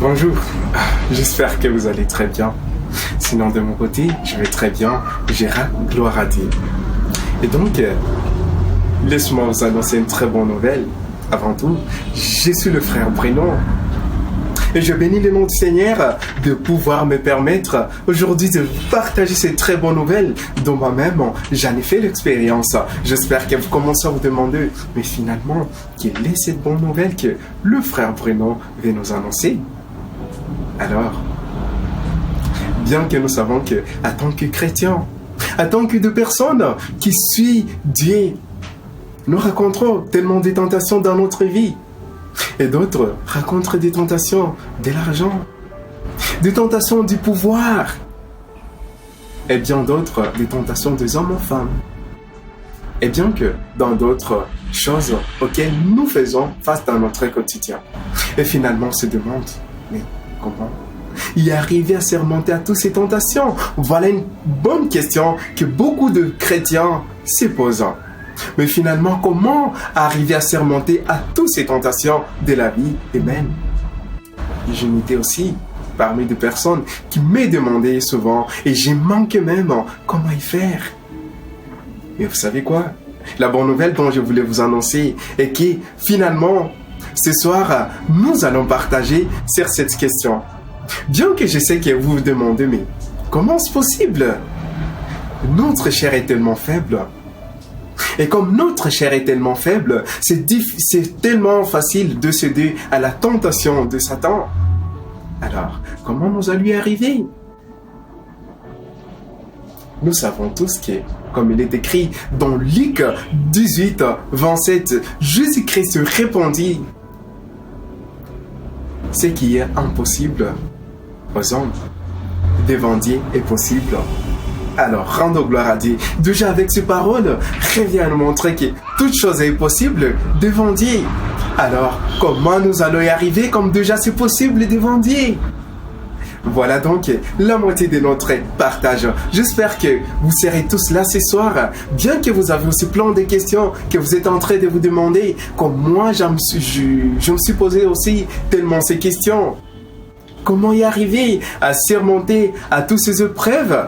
Bonjour, j'espère que vous allez très bien. Sinon de mon côté, je vais très bien, Gérard, gloire à Dieu. Et donc, laisse-moi vous annoncer une très bonne nouvelle. Avant tout, je suis le frère Bruno. Et je bénis le nom du Seigneur de pouvoir me permettre aujourd'hui de partager ces très bonnes nouvelles dont moi-même j'en ai fait l'expérience. J'espère que vous commencez à vous demander, mais finalement, quelle est cette bonne nouvelle que le frère Bruno vient nous annoncer? Alors, bien que nous savons que, en tant que chrétiens, en tant que de personnes qui suivent Dieu, nous rencontrons tellement de tentations dans notre vie. Et d'autres rencontrent des tentations de l'argent, des tentations du pouvoir, et bien d'autres des tentations des hommes aux femmes. Et bien que dans d'autres choses auxquelles nous faisons face dans notre quotidien. Et finalement on se demande, mais comment y arriver à surmonter à toutes ces tentations? Voilà une bonne question que beaucoup de chrétiens se posent. Mais finalement, comment arriver à surmonter à toutes ces tentations de la vie humaine? Je n'étais aussi parmi des personnes qui m'ont demandé souvent, et j'ai manqué même comment y faire. Et vous savez quoi? La bonne nouvelle dont je voulais vous annoncer est que finalement, ce soir, nous allons partager sur cette question. Bien que je sais que vous vous demandez, mais comment c'est possible? Notre chair est tellement faible. Et comme notre chair est tellement faible, c'est tellement facile de céder à la tentation de Satan. Alors, comment nous allons y arriver? Nous savons tous que, comme il est écrit dans Luc 18, 27, Jésus-Christ répondit: ce qui est impossible aux hommes, devant Dieu est possible. Alors, rendons gloire à Dieu. Déjà avec ces paroles, revient à nous montrer que toute chose est possible devant Dieu. Alors, comment nous allons y arriver comme déjà c'est possible devant Dieu? Voilà donc la moitié de notre partage. J'espère que vous serez tous là ce soir, bien que vous avez aussi plein de questions que vous êtes en train de vous demander, comme moi je me suis posé aussi tellement ces questions. Comment y arriver à surmonter à toutes ces épreuves?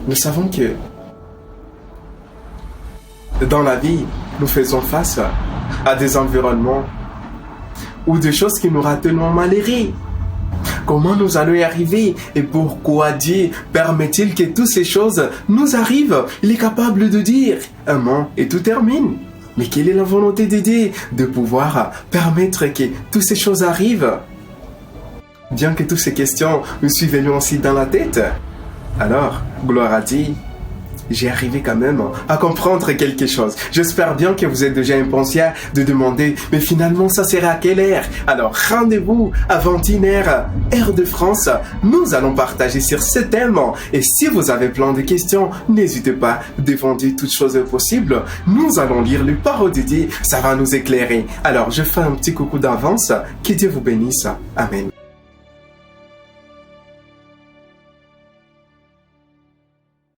Nous savons que dans la vie, nous faisons face à des environnements ou des choses qui nous rendent tellement malheureux. Comment nous allons y arriver et pourquoi Dieu permet-il que toutes ces choses nous arrivent? Il est capable de dire amen et tout termine. Mais quelle est la volonté de Dieu de pouvoir permettre que toutes ces choses arrivent? Bien que toutes ces questions nous soient venues aussi dans la tête. Alors, gloire à Dieu, j'ai arrivé quand même à comprendre quelque chose. J'espère bien que vous êtes déjà impatient de demander, mais finalement ça sera à quelle heure? Alors rendez-vous à 21h, heure de France. Nous allons partager sur ce thème. Et si vous avez plein de questions, n'hésitez pas, défendez toutes choses possibles. Nous allons lire les paroles de Dieu, ça va nous éclairer. Alors je fais un petit coucou d'avance. Que Dieu vous bénisse. Amen.